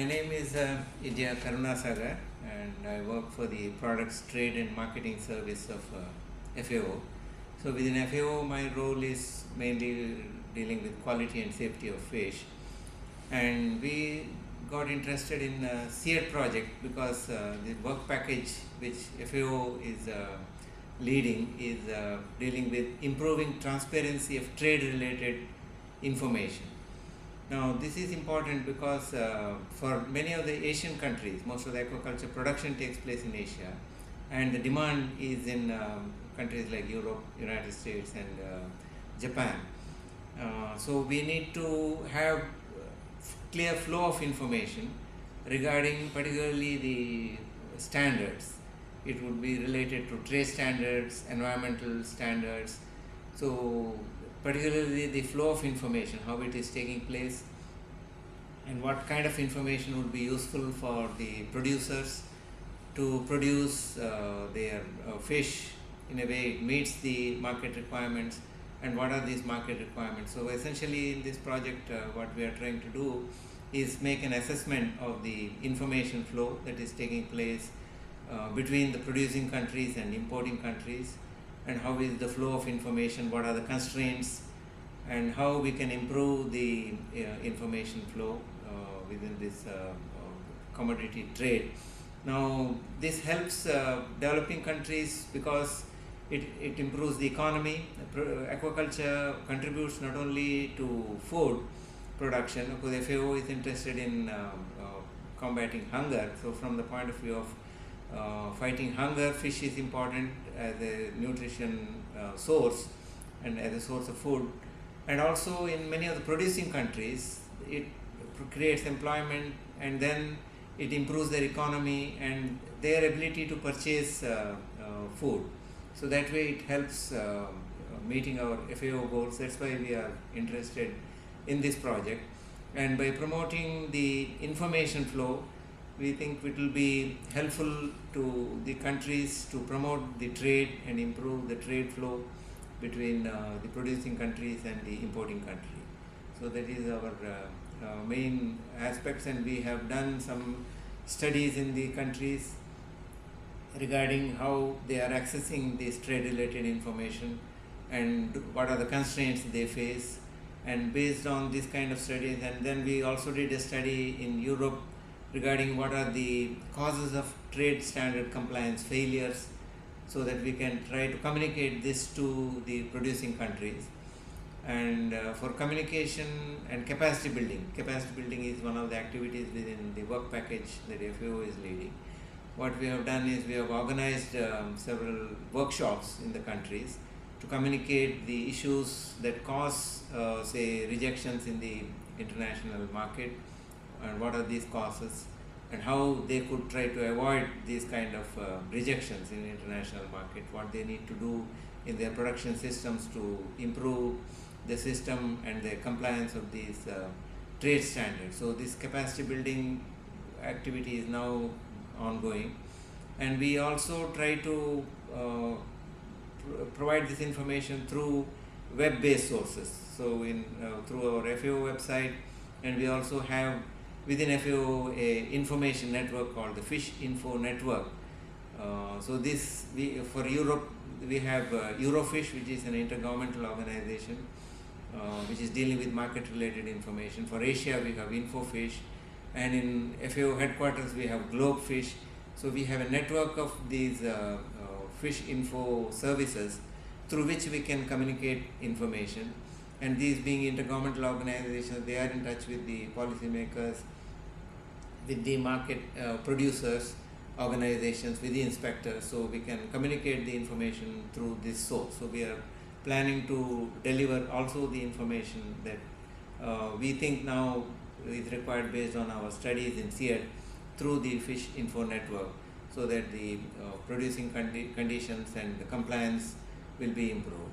My name is Iddya Karunasagar, and I work for the Products Trade and Marketing Service of FAO. So within FAO, my role is mainly dealing with quality and safety of fish. And we got interested in SEED project because the work package which FAO is leading is dealing with improving transparency of trade related information. Now this is important because for many of the Asian countries, most of the aquaculture production takes place in Asia, and the demand is in countries like Europe, United States and Japan. So we need to have clear flow of information regarding particularly the standards. It would be related to trade standards, environmental standards. So particularly the flow of information, how it is taking place, and what kind of information would be useful for the producers to produce their fish in a way it meets the market requirements, and what are these market requirements. So essentially in this project what we are trying to do is make an assessment of the information flow that is taking place between the producing countries and importing countries, and how is the flow of information, what are the constraints, and how we can improve the information flow within this commodity trade. Now this helps developing countries because it improves the economy. Aquaculture contributes not only to food production, because FAO is interested in combating hunger. So from the point of view of fighting hunger, fish is important as a nutrition source and as a source of food. And also in many of the producing countries, it creates employment, and then it improves their economy and their ability to purchase food. So that way it helps meeting our FAO goals. That's why we are interested in this project. And by promoting the information flow, we think it will be helpful to the countries to promote the trade and improve the trade flow between the producing countries and the importing country. So that is our main aspects, and we have done some studies in the countries regarding how they are accessing this trade related information and what are the constraints they face. And based on this kind of studies, and then we also did a study in Europe regarding what are the causes of trade standard compliance failures, so that we can try to communicate this to the producing countries. And for communication and capacity building is one of the activities within the work package that FAO is leading. What we have done is we have organized several workshops in the countries to communicate the issues that cause say rejections in the international market, and what are these causes, and how they could try to avoid these kind of rejections in the international market, what they need to do in their production systems to improve the system and the compliance of these trade standards. So this capacity building activity is now ongoing, and we also try to provide this information through web-based sources. So in through our FAO website, and we also have within FAO a information network called the Fish Info Network. So this for Europe we have Eurofish, which is an intergovernmental organization which is dealing with market related information. For Asia we have Infofish, and in FAO headquarters we have Globefish. So we have a network of these fish info services through which we can communicate information. And these being intergovernmental organizations, they are in touch with the policymakers, with the market producers, organizations, with the inspectors, so we can communicate the information through this source. So we are planning to deliver also the information that we think now is required based on our studies in SEED through the Fish Info Network, so that the producing conditions and the compliance will be improved.